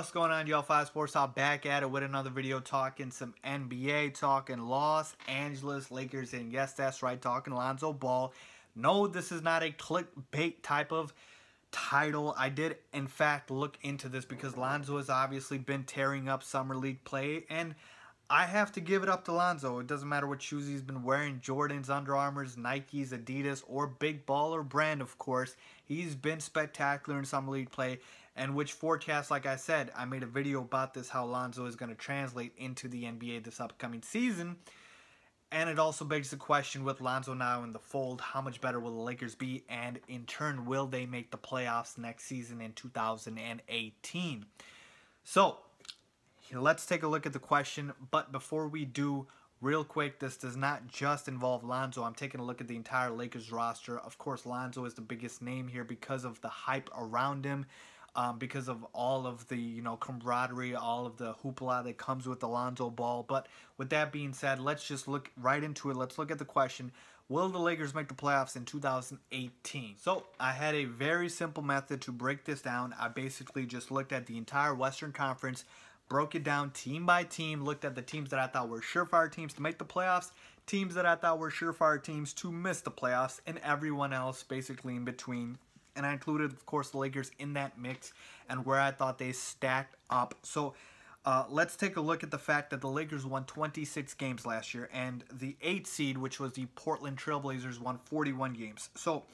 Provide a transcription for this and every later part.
What's going on, y'all? 5 Sports Talk back at it with another video talking some NBA, talking Los Angeles Lakers, and yes, that's right, talking Lonzo Ball. No, this is not a clickbait type of title. I did, in fact, look into this because Lonzo has obviously been tearing up Summer League play, and I have to give it up to Lonzo. It doesn't matter what shoes he's been wearing, Jordans, Under Armours, Nikes, Adidas, or Big Baller brand, of course. He's been spectacular in Summer League play, and which forecast, like I said, I made a video about this, how Lonzo is going to translate into the NBA this upcoming season. And it also begs the question, with Lonzo now in the fold, how much better will the Lakers be? And in turn, will they make the playoffs next season in 2018? So, let's take a look at the question. But before we do, real quick, this does not just involve Lonzo. I'm taking a look at the entire Lakers roster. Of course, Lonzo is the biggest name here because of the hype around him. Because of all of the, camaraderie, all of the hoopla that comes with the Lonzo Ball. But with that being said, let's just look right into it. Let's look at the question. Will the Lakers make the playoffs in 2018? So, I had a very simple method to break this down. I basically just looked at the entire Western Conference, broke it down team by team, looked at the teams that I thought were surefire teams to make the playoffs, teams that I thought were surefire teams to miss the playoffs, and everyone else basically in between. And I included, of course, the Lakers in that mix and where I thought they stacked up. So let's take a look at the fact that the Lakers won 26 games last year, and the 8th seed, which was the Portland Trailblazers, won 41 games. So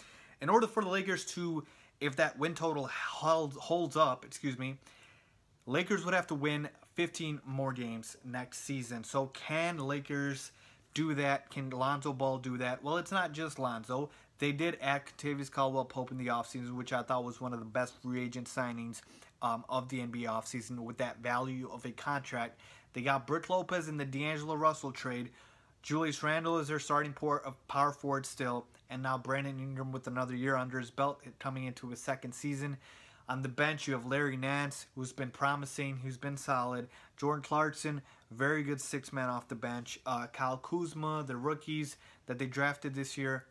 in order for the Lakers to, if that win total holds up, Lakers would have to win 15 more games next season. So can the Lakers do that? Can Lonzo Ball do that? Well, it's not just Lonzo. They did add Kentavious Caldwell-Pope in the offseason, which I thought was one of the best free agent signings of the NBA offseason with that value of a contract. They got Brook Lopez in the D'Angelo Russell trade. Julius Randle is their starting power forward still. And now Brandon Ingram with another year under his belt coming into his second season. On the bench, you have Larry Nance, who's been promising, who's been solid. Jordan Clarkson, very good six-man off the bench. Kyle Kuzma, the rookies that they drafted this year.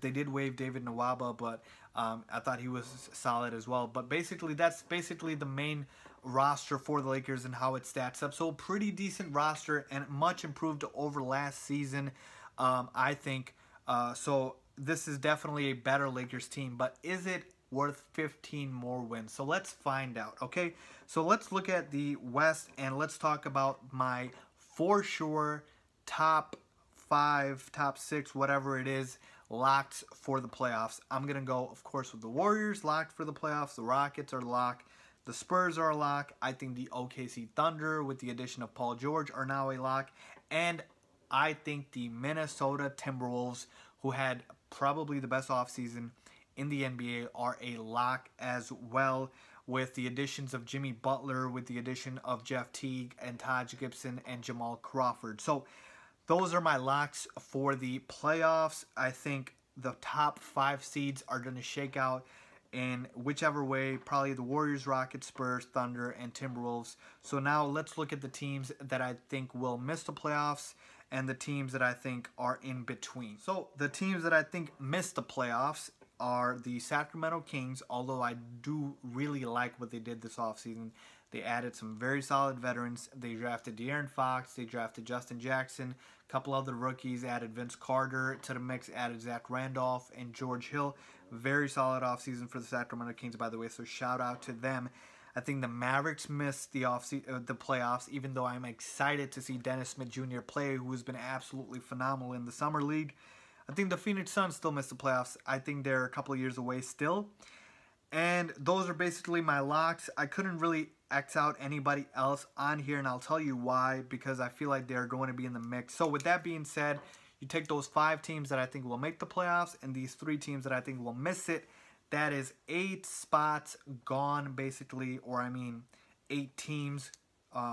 They did waive David Nwaba, but I thought he was solid as well. But basically, that's basically the main roster for the Lakers and how it stacks up. So, pretty decent roster and much improved over last season, I think. So, this is definitely a better Lakers team. But is it worth 15 more wins? So, let's find out, okay? So, let's look at the West and let's talk about my for sure top 5, top 6, whatever it is, locked for the playoffs. I'm going to go, of course, with the Warriors, locked for the playoffs. The Rockets are locked. The Spurs are a lock. I think the OKC Thunder, with the addition of Paul George, are now a lock. And I think the Minnesota Timberwolves, who had probably the best offseason in the NBA, are a lock as well, with the additions of Jimmy Butler, with the addition of Jeff Teague and Taj Gibson and Jamal Crawford. So, those are my locks for the playoffs. I think the top 5 seeds are going to shake out in whichever way, probably the Warriors, Rockets, Spurs, Thunder, and Timberwolves. So now let's look at the teams that I think will miss the playoffs and the teams that I think are in between. So the teams that I think miss the playoffs are the Sacramento Kings, although I do really like what they did this offseason. They added some very solid veterans. They drafted De'Aaron Fox. They drafted Justin Jackson. A couple other rookies. Added Vince Carter to the mix. Added Zach Randolph and George Hill. Very solid offseason for the Sacramento Kings, by the way, so shout out to them. I think the Mavericks missed the playoffs, even though I'm excited to see Dennis Smith Jr. play, who has been absolutely phenomenal in the Summer League. I think the Phoenix Suns still missed the playoffs. I think they're a couple of years away still. And those are basically my locks. I couldn't really X out anybody else on here, and I'll tell you why, because I feel like they're going to be in the mix. So with that being said, you take those 5 teams that I think will make the playoffs and these 3 teams that I think will miss it. That is 8 spots gone, basically, or I mean 8 teams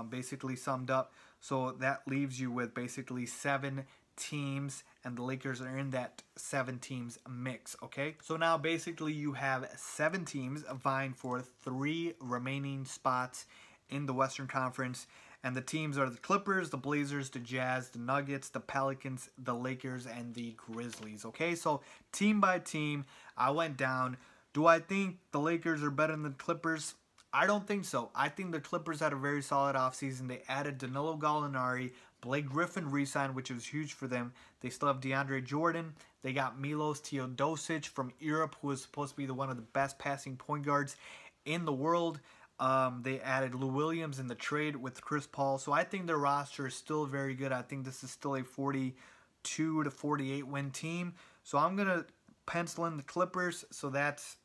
basically summed up. So that leaves you with basically 7 teams, and the Lakers are in that 7 teams mix, okay? So now basically you have 7 teams vying for 3 remaining spots in the Western Conference, and the teams are the Clippers, the Blazers, the Jazz, the Nuggets, the Pelicans, the Lakers, and the Grizzlies, okay? So team by team, I went down. Do I think the Lakers are better than the Clippers? I don't think so. I think the Clippers had a very solid offseason. They added Danilo Gallinari. Blake Griffin re-signed, which was huge for them. They still have DeAndre Jordan. They got Milos Teodosic from Europe, who is supposed to be one of the best passing point guards in the world. They added Lou Williams in the trade with Chris Paul. So I think their roster is still very good. I think this is still a 42 to 48 win team. So I'm going to pencil in the Clippers. So that's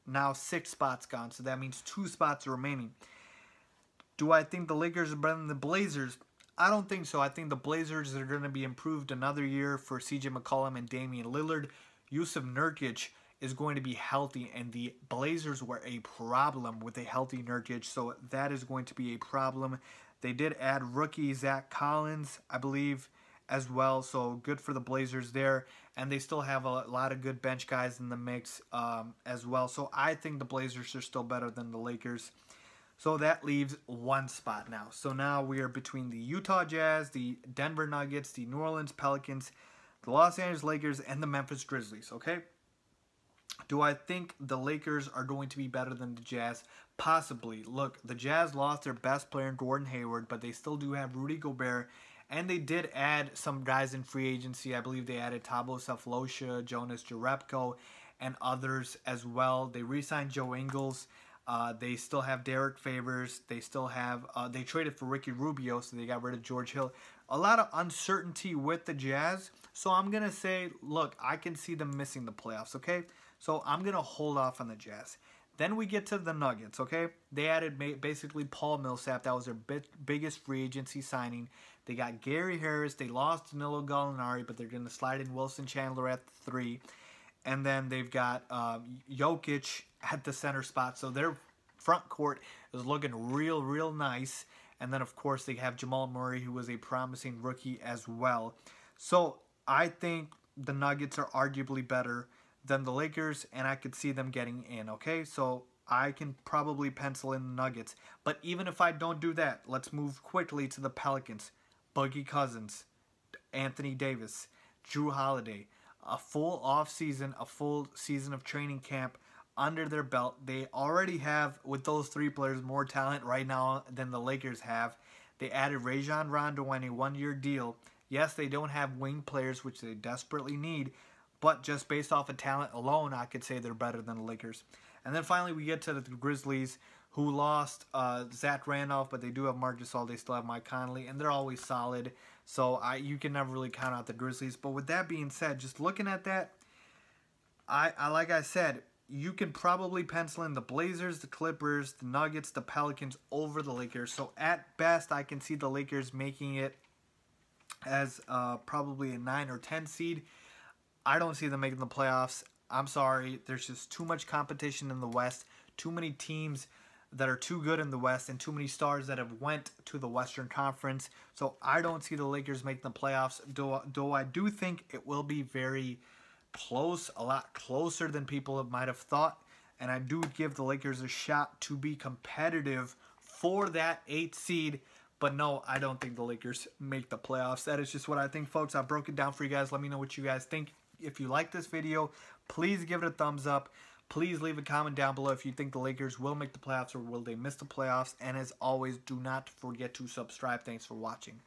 now 6 spots gone. So that means 2 spots are remaining. Do I think the Lakers are better than the Blazers? I don't think so. I think the Blazers are going to be improved another year for CJ McCollum and Damian Lillard. Yusuf Nurkic is going to be healthy, and the Blazers were a problem with a healthy Nurkic, so that is going to be a problem. They did add rookie Zach Collins, I believe, as well, so good for the Blazers there. And they still have a lot of good bench guys in the mix as well. So I think the Blazers are still better than the Lakers. So that leaves 1 spot now. So now we are between the Utah Jazz, the Denver Nuggets, the New Orleans Pelicans, the Los Angeles Lakers, and the Memphis Grizzlies, okay? Do I think the Lakers are going to be better than the Jazz? Possibly. Look, the Jazz lost their best player in Gordon Hayward, but they still do have Rudy Gobert. And they did add some guys in free agency. I believe they added Thabo Sefolosha, Jonas Jerebko, and others as well. They re-signed Joe Ingles. They still have Derek Favors. They still have, they traded for Ricky Rubio, so they got rid of George Hill. A lot of uncertainty with the Jazz. So I'm going to say, look, I can see them missing the playoffs, okay? So I'm going to hold off on the Jazz. Then we get to the Nuggets, okay? They added basically Paul Millsap. That was their biggest free agency signing. They got Gary Harris. They lost Danilo Gallinari, but they're going to slide in Wilson Chandler at the 3. And then they've got Jokic at the center spot. So their front court is looking real nice. And then, of course, they have Jamal Murray, who was a promising rookie as well. So I think the Nuggets are arguably better than the Lakers, and I could see them getting in, okay? So I can probably pencil in the Nuggets. But even if I don't do that, let's move quickly to the Pelicans. Boogie Cousins, Anthony Davis, Drew Holiday. A full offseason, a full season of training camp under their belt. They already have, with those 3 players, more talent right now than the Lakers have. They added Rajon Rondo on a 1-year deal. Yes, they don't have wing players, which they desperately need, but just based off of talent alone, I could say they're better than the Lakers. And then finally, we get to the Grizzlies, who lost Zach Randolph, but they do have Marc Gasol. They still have Mike Conley, and they're always solid. So you can never really count out the Grizzlies. But with that being said, just looking at that, I like I said, you can probably pencil in the Blazers, the Clippers, the Nuggets, the Pelicans over the Lakers. So at best, I can see the Lakers making it as probably a 9 or 10 seed. I don't see them making the playoffs. I'm sorry. There's just too much competition in the West. Too many teams that are too good in the West and too many stars that have went to the Western Conference. So I don't see the Lakers making the playoffs. Though I do think it will be very close, a lot closer than people might have thought. And I do give the Lakers a shot to be competitive for that 8th seed. But no, I don't think the Lakers make the playoffs. That is just what I think, folks. I broke it down for you guys. Let me know what you guys think. If you like this video, please give it a thumbs up. Please leave a comment down below if you think the Lakers will make the playoffs or will they miss the playoffs. And as always, do not forget to subscribe. Thanks for watching.